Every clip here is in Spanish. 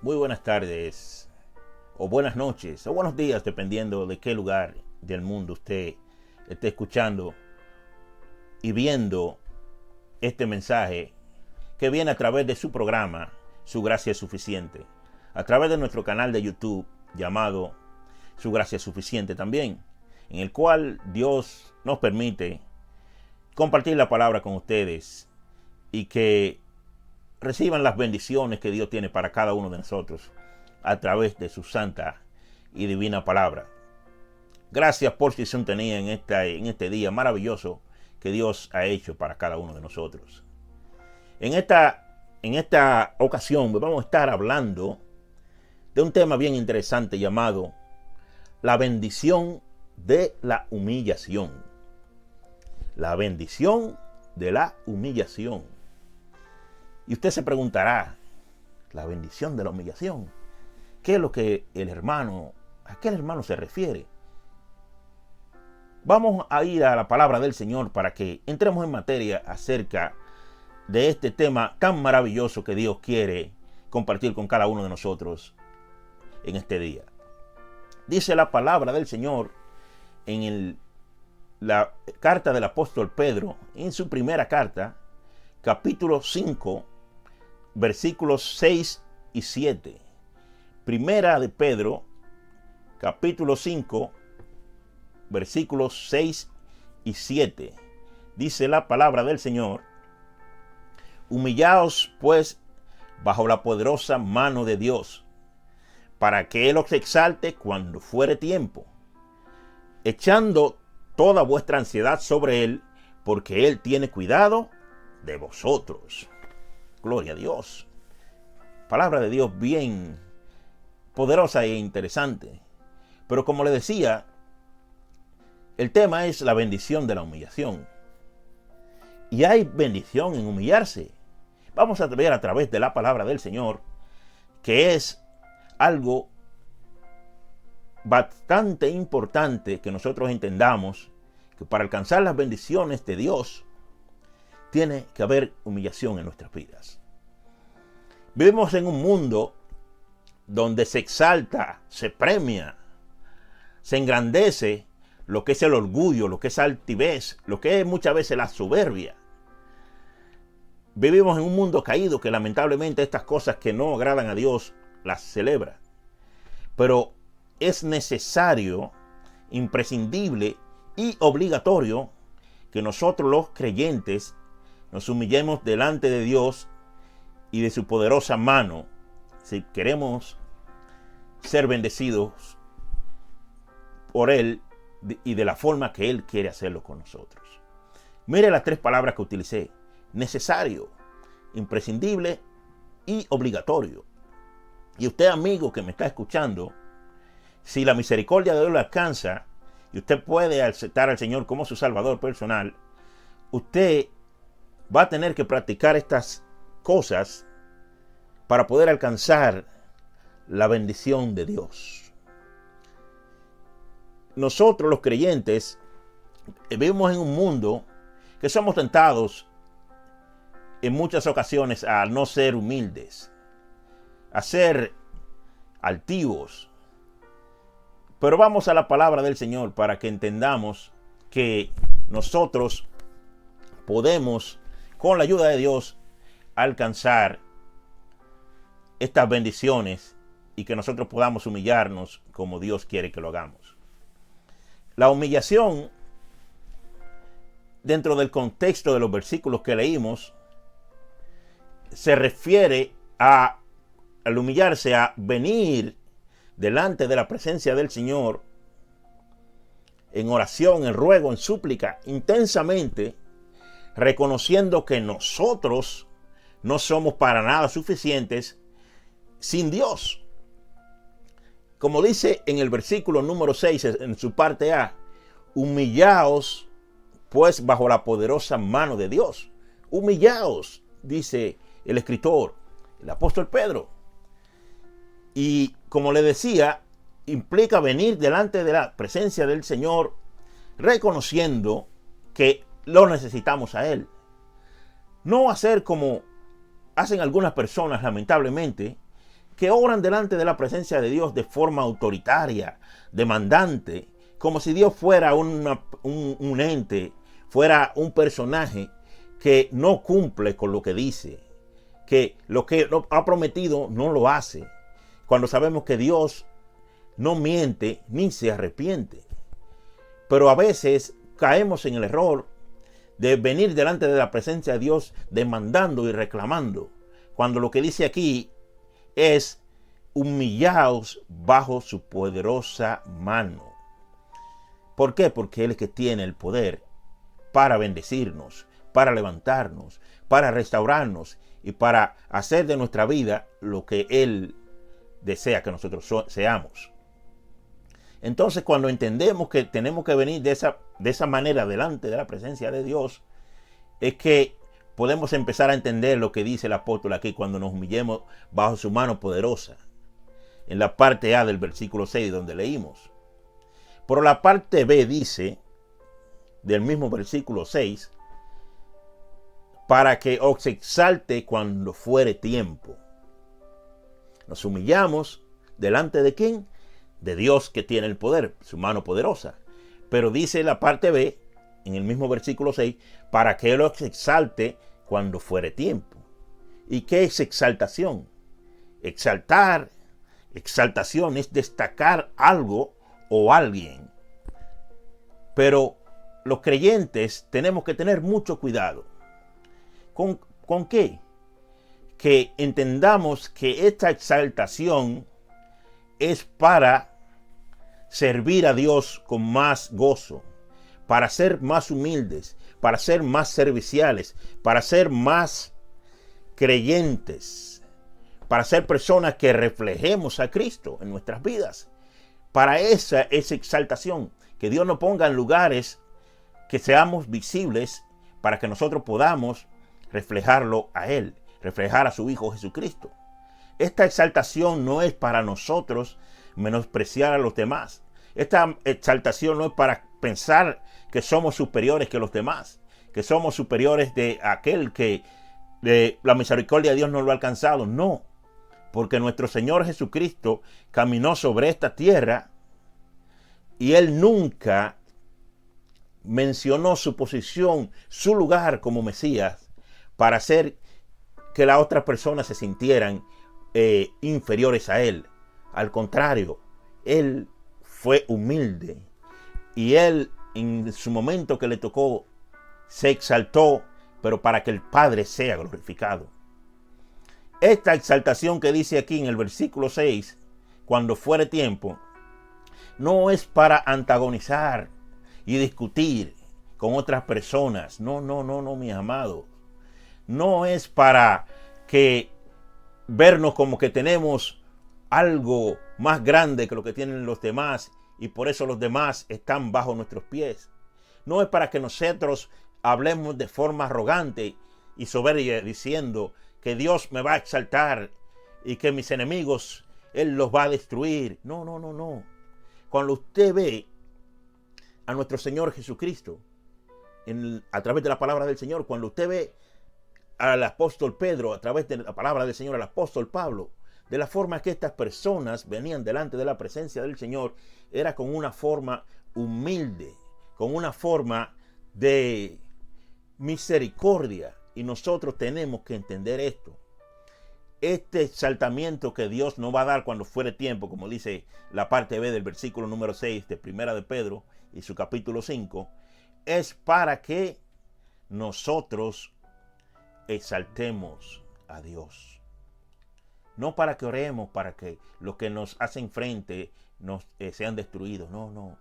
Muy buenas tardes, o buenas noches, o buenos días, dependiendo de qué lugar del mundo usted esté escuchando y viendo este mensaje que viene a través de su programa, Su Gracia es Suficiente, a través de nuestro canal de YouTube llamado Su Gracia es Suficiente también, en el cual Dios nos permite compartir la palabra con ustedes y que reciban las bendiciones que Dios tiene para cada uno de nosotros a través de su santa y divina palabra. Gracias por su sintonía en este día maravilloso que Dios ha hecho para cada uno de nosotros. En esta ocasión vamos a estar hablando de un tema bien interesante llamado la bendición de la humillación. La bendición de la humillación. Y usted se preguntará, la bendición de la humillación, ¿qué es lo que a qué el hermano se refiere? Vamos a ir a la palabra del Señor para que entremos en materia acerca de este tema tan maravilloso que Dios quiere compartir con cada uno de nosotros en este día. Dice la palabra del Señor en la carta del apóstol Pedro, en su primera carta, capítulo 5, versículos 6 y 7. Primera de Pedro, capítulo 5, versículos 6 y 7. Dice la palabra del Señor: humillaos pues bajo la poderosa mano de Dios, para que Él os exalte cuando fuere tiempo, echando toda vuestra ansiedad sobre Él, porque Él tiene cuidado de vosotros. Gloria a Dios. Palabra de Dios bien poderosa e interesante. Pero como le decía, el tema es la bendición de la humillación. Y hay bendición en humillarse. Vamos a ver a través de la palabra del Señor que es algo bastante importante que nosotros entendamos que para alcanzar las bendiciones de Dios tiene que haber humillación en nuestras vidas. Vivimos en un mundo donde se exalta, se premia, se engrandece lo que es el orgullo, lo que es altivez, lo que es muchas veces la soberbia. Vivimos en un mundo caído que lamentablemente estas cosas que no agradan a Dios las celebra. Pero es necesario, imprescindible y obligatorio que nosotros los creyentes nos humillemos delante de Dios y de su poderosa mano si queremos ser bendecidos por Él y de la forma que Él quiere hacerlo con nosotros. Mire las tres palabras que utilicé: necesario, imprescindible y obligatorio. Y usted, amigo que me está escuchando, si la misericordia de Dios lo alcanza y usted puede aceptar al Señor como su Salvador personal, usted va a tener que practicar estas cosas para poder alcanzar la bendición de Dios. Nosotros los creyentes vivimos en un mundo que somos tentados en muchas ocasiones a no ser humildes, a ser altivos. Pero vamos a la palabra del Señor para que entendamos que nosotros podemos, con la ayuda de Dios, alcanzar estas bendiciones y que nosotros podamos humillarnos como Dios quiere que lo hagamos. La humillación, dentro del contexto de los versículos que leímos, se refiere al humillarse, a venir delante de la presencia del Señor en oración, en ruego, en súplica, intensamente, reconociendo que nosotros no somos para nada suficientes sin Dios. Como dice en el versículo número 6, en su parte A: humillaos pues bajo la poderosa mano de Dios. Humillaos, dice el escritor, el apóstol Pedro. Y como le decía, implica venir delante de la presencia del Señor reconociendo que lo necesitamos a Él. No hacer como hacen algunas personas, lamentablemente, que oran delante de la presencia de Dios de forma autoritaria, demandante, como si Dios fuera un ente, fuera un personaje que no cumple con lo que dice, que lo que ha prometido no lo hace, cuando sabemos que Dios no miente ni se arrepiente. Pero a veces caemos en el error de venir delante de la presencia de Dios demandando y reclamando, cuando lo que dice aquí es: humillaos bajo su poderosa mano. ¿Por qué? Porque Él es que tiene el poder para bendecirnos, para levantarnos, para restaurarnos y para hacer de nuestra vida lo que Él desea que nosotros seamos. Entonces, cuando entendemos que tenemos que venir de esa manera delante de la presencia de Dios, es que podemos empezar a entender lo que dice el apóstol aquí cuando nos humillemos bajo su mano poderosa. En la parte A del versículo 6 donde leímos. Pero la parte B dice, del mismo versículo 6, para que os exalte cuando fuere tiempo. Nos humillamos delante de ¿quién? De Dios, que tiene el poder, su mano poderosa. Pero dice la parte B, en el mismo versículo 6, para que Él os exalte cuando fuere tiempo. ¿Y qué es exaltación? Exaltación es destacar algo o alguien. Pero los creyentes tenemos que tener mucho cuidado. ¿Con qué? Que entendamos que esta exaltación es para servir a Dios con más gozo, para ser más humildes, para ser más serviciales, para ser más creyentes, para ser personas que reflejemos a Cristo en nuestras vidas. Para esa es exaltación, que Dios nos ponga en lugares que seamos visibles para que nosotros podamos reflejarlo a Él, reflejar a su Hijo Jesucristo. Esta exaltación no es para nosotros menospreciar a los demás. Esta exaltación no es para pensar que somos superiores que los demás, que somos superiores de aquel que de la misericordia de Dios no lo ha alcanzado. No, porque nuestro Señor Jesucristo caminó sobre esta tierra y Él nunca mencionó su posición, su lugar como Mesías, para hacer que las otras personas se sintieran inferiores a Él. Al contrario, Él fue humilde y Él en su momento que le tocó se exaltó, pero para que el Padre sea glorificado. Esta exaltación que dice aquí en el versículo 6, cuando fuere tiempo, no es para antagonizar y discutir con otras personas. No, mis amados. No es para que vernos como que tenemos algo más grande que lo que tienen los demás y por eso los demás están bajo nuestros pies. No es para que nosotros hablemos de forma arrogante y soberbia diciendo que Dios me va a exaltar y que mis enemigos Él los va a destruir. No. Cuando usted ve a nuestro Señor Jesucristo a través de la palabra del Señor, cuando usted ve al apóstol Pedro a través de la palabra del Señor, al apóstol Pablo, de la forma que estas personas venían delante de la presencia del Señor, era con una forma humilde, con una forma de misericordia. Y nosotros tenemos que entender esto. Este exaltamiento que Dios nos va a dar cuando fuere tiempo, como dice la parte B del versículo número 6 de Primera de Pedro y su capítulo 5, es para que nosotros exaltemos a Dios. No para que oremos, para que los que nos hacen frente nos sean destruidos. No.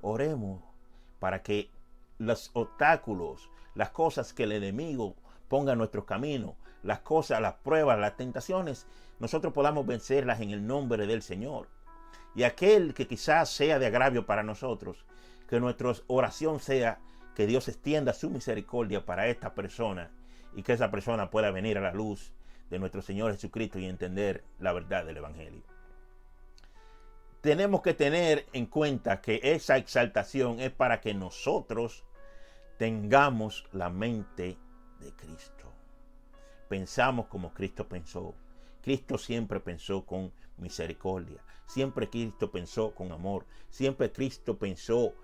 Oremos para que los obstáculos, las cosas que el enemigo ponga en nuestros caminos, las cosas, las pruebas, las tentaciones, nosotros podamos vencerlas en el nombre del Señor. Y aquel que quizás sea de agravio para nosotros, que nuestra oración sea que Dios extienda su misericordia para esta persona y que esa persona pueda venir a la luz de nuestro Señor Jesucristo y entender la verdad del Evangelio. Tenemos que tener en cuenta que esa exaltación es para que nosotros tengamos la mente de Cristo. Pensamos como Cristo pensó, Cristo siempre pensó con misericordia. Siempre Cristo pensó con amor. Siempre Cristo pensó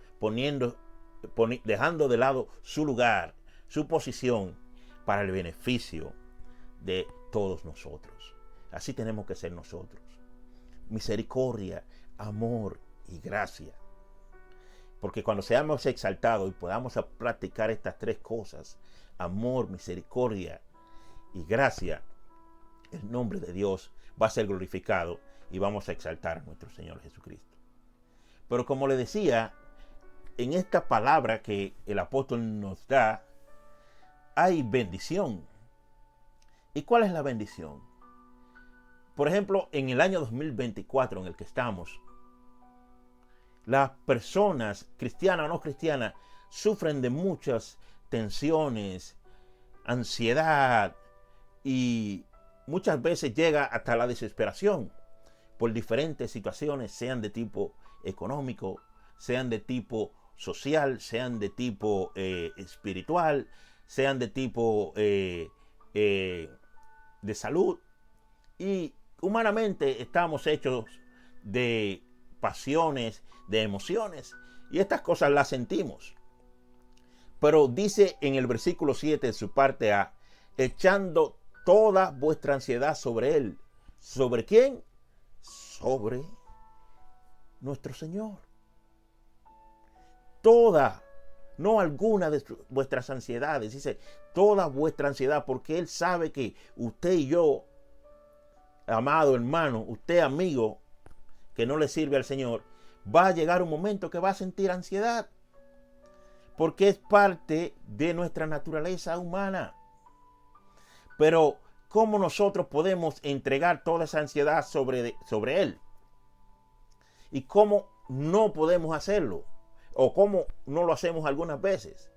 dejando de lado su lugar, su posición, para el beneficio de todos nosotros. Así tenemos que ser nosotros. Misericordia, amor y gracia. Porque cuando seamos exaltados y podamos practicar estas tres cosas, amor, misericordia y gracia, el nombre de Dios va a ser glorificado y vamos a exaltar a nuestro Señor Jesucristo. Pero como le decía, en esta palabra que el apóstol nos da, hay bendición. ¿Y cuál es la bendición? Por ejemplo, en el año 2024 en el que estamos, las personas, cristianas o no cristianas, sufren de muchas tensiones, ansiedad y muchas veces llega hasta la desesperación por diferentes situaciones, sean de tipo económico, sean de tipo social, sean de tipo espiritual, sean de tipo de salud. Y humanamente estamos hechos de pasiones, de emociones, y estas cosas las sentimos. Pero dice en el versículo 7 de su parte A, echando toda vuestra ansiedad sobre Él. ¿Sobre quién? Sobre nuestro Señor. Toda, no alguna de vuestras ansiedades, dice toda vuestra ansiedad, porque Él sabe que usted y yo, amado hermano, usted amigo, que no le sirve al Señor, va a llegar un momento que va a sentir ansiedad, porque es parte de nuestra naturaleza humana. Pero ¿cómo nosotros podemos entregar toda esa ansiedad sobre Él? ¿Y cómo no podemos hacerlo? ¿O cómo no lo hacemos algunas veces?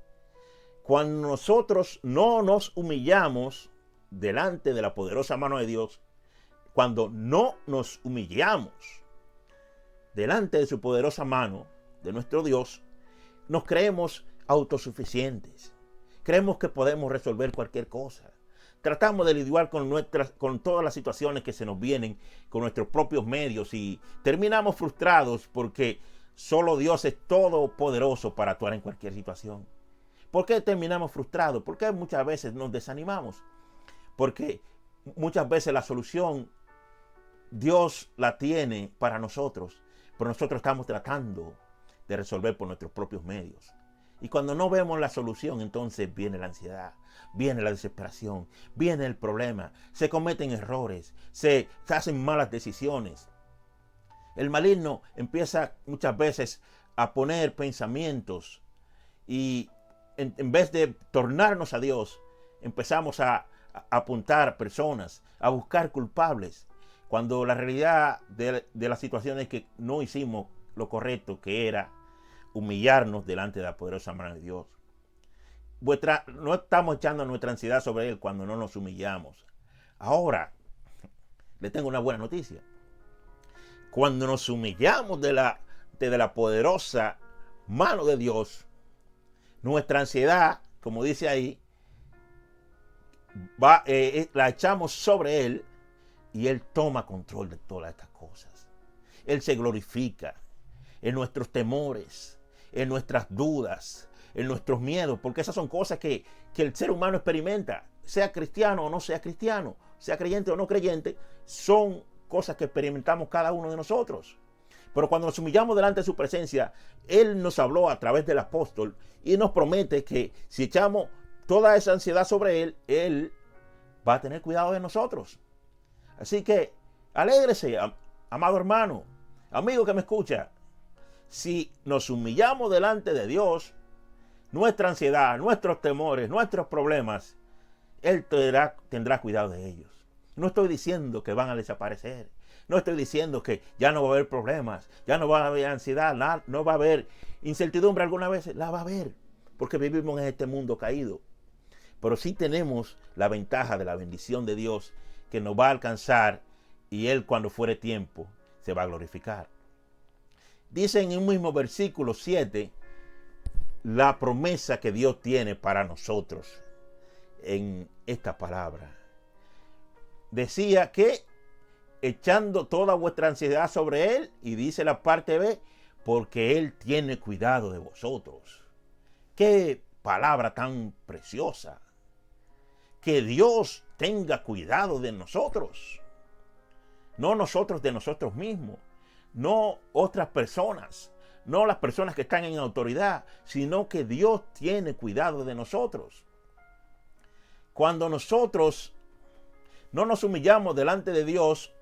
Cuando nosotros no nos humillamos delante de la poderosa mano de Dios, cuando no nos humillamos delante de su poderosa mano, de nuestro Dios, nos creemos autosuficientes. Creemos que podemos resolver cualquier cosa. Tratamos de lidiar con todas las situaciones que se nos vienen con nuestros propios medios y terminamos frustrados porque solo Dios es todopoderoso para actuar en cualquier situación. ¿Por qué terminamos frustrados? Porque muchas veces nos desanimamos. Porque muchas veces la solución Dios la tiene para nosotros, pero nosotros estamos tratando de resolver por nuestros propios medios. Y cuando no vemos la solución, entonces viene la ansiedad, viene la desesperación, viene el problema, se cometen errores, se hacen malas decisiones. El maligno empieza muchas veces a poner pensamientos y en vez de tornarnos a Dios, empezamos a apuntar personas, a buscar culpables, cuando la realidad de la situación es que no hicimos lo correcto, que era humillarnos delante de la poderosa mano de Dios. No estamos echando nuestra ansiedad sobre Él cuando no nos humillamos. Ahora, le tengo una buena noticia. Cuando nos humillamos de la poderosa mano de Dios, nuestra ansiedad, como dice ahí, la echamos sobre Él y Él toma control de todas estas cosas. Él se glorifica en nuestros temores, en nuestras dudas, en nuestros miedos, porque esas son cosas que el ser humano experimenta, sea cristiano o no sea cristiano, sea creyente o no creyente, son cosas que experimentamos cada uno de nosotros. Pero cuando nos humillamos delante de su presencia, Él nos habló a través del apóstol y nos promete que si echamos toda esa ansiedad sobre Él, Él va a tener cuidado de nosotros. Así que alégrese, amado hermano, amigo que me escucha. Si nos humillamos delante de Dios, nuestra ansiedad, nuestros temores, nuestros problemas, Él tendrá cuidado de ellos. No estoy diciendo que van a desaparecer. No estoy diciendo que ya no va a haber problemas, ya no va a haber ansiedad, no va a haber incertidumbre alguna vez. La va a haber, porque vivimos en este mundo caído. Pero sí tenemos la ventaja de la bendición de Dios que nos va a alcanzar y Él cuando fuere tiempo se va a glorificar. Dice en un mismo versículo 7 la promesa que Dios tiene para nosotros en esta palabra. Decía que echando toda vuestra ansiedad sobre Él, y dice la parte B, porque Él tiene cuidado de vosotros. Qué palabra tan preciosa. Que Dios tenga cuidado de nosotros. No nosotros de nosotros mismos. No otras personas. No las personas que están en autoridad, sino que Dios tiene cuidado de nosotros. Cuando nosotros no nos humillamos delante de Dios,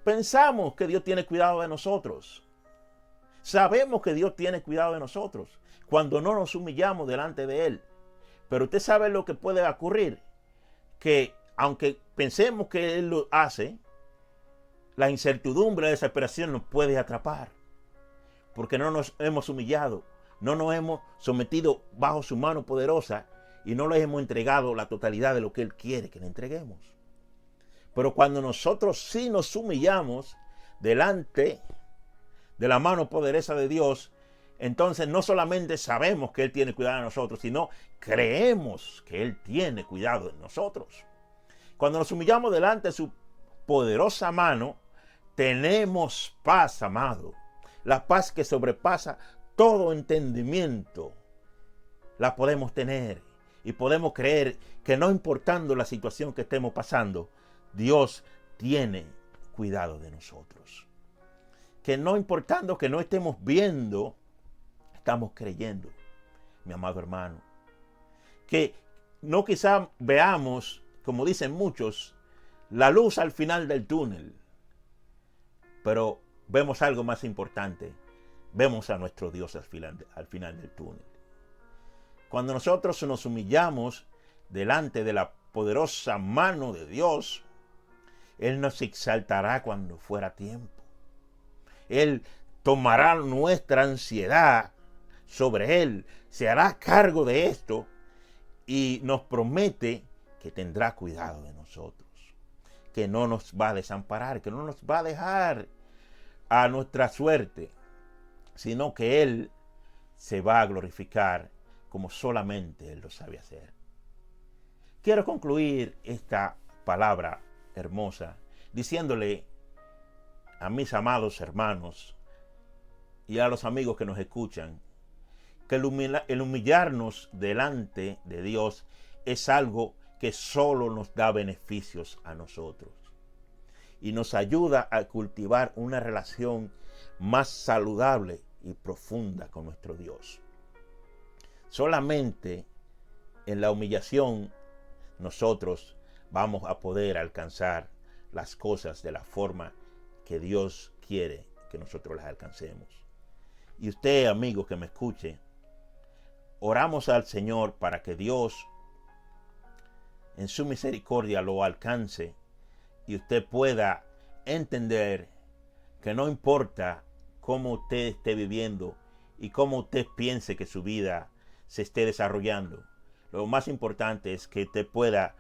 pensamos que Dios tiene cuidado de nosotros. Sabemos que Dios tiene cuidado de nosotros cuando no nos humillamos delante de Él. Pero usted sabe lo que puede ocurrir, que aunque pensemos que Él lo hace, la incertidumbre, la desesperación nos puede atrapar, porque no nos hemos humillado, no nos hemos sometido bajo su mano poderosa y no le hemos entregado la totalidad de lo que Él quiere que le entreguemos. Pero cuando nosotros sí nos humillamos delante de la mano poderosa de Dios, entonces no solamente sabemos que Él tiene cuidado de nosotros, sino creemos que Él tiene cuidado de nosotros. Cuando nos humillamos delante de su poderosa mano, tenemos paz, amado. La paz que sobrepasa todo entendimiento. La podemos tener y podemos creer que no importando la situación que estemos pasando, Dios tiene cuidado de nosotros. Que no importando que no estemos viendo, estamos creyendo, mi amado hermano. Que no quizá veamos, como dicen muchos, la luz al final del túnel, pero vemos algo más importante. Vemos a nuestro Dios al final del túnel. Cuando nosotros nos humillamos delante de la poderosa mano de Dios, Él nos exaltará cuando fuera tiempo. Él tomará nuestra ansiedad sobre Él, se hará cargo de esto y nos promete que tendrá cuidado de nosotros, que no nos va a desamparar, que no nos va a dejar a nuestra suerte, sino que Él se va a glorificar como solamente Él lo sabe hacer. Quiero concluir esta palabra hermosa diciéndole a mis amados hermanos y a los amigos que nos escuchan que el humillarnos delante de Dios es algo que solo nos da beneficios a nosotros y nos ayuda a cultivar una relación más saludable y profunda con nuestro Dios. Solamente en la humillación nosotros vamos a poder alcanzar las cosas de la forma que Dios quiere que nosotros las alcancemos. Y usted, amigo que me escuche, oramos al Señor para que Dios en su misericordia lo alcance y usted pueda entender que no importa cómo usted esté viviendo y cómo usted piense que su vida se esté desarrollando, lo más importante es que usted pueda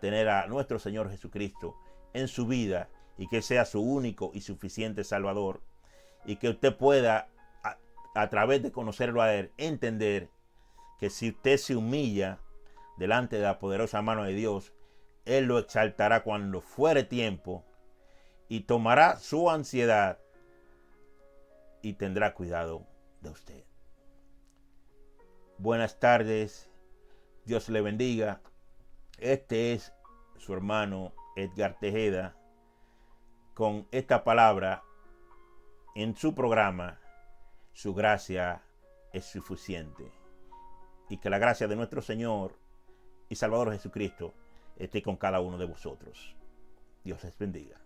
tener a nuestro Señor Jesucristo en su vida y que sea su único y suficiente Salvador, y que usted pueda a través de conocerlo a Él entender que si usted se humilla delante de la poderosa mano de Dios, Él lo exaltará cuando fuere tiempo y tomará su ansiedad y tendrá cuidado de usted. Buenas tardes, Dios le bendiga. Este es su hermano Edgar Tejeda con esta palabra en su programa Su gracia es suficiente. Y que la gracia de nuestro Señor y Salvador Jesucristo esté con cada uno de vosotros. Dios les bendiga.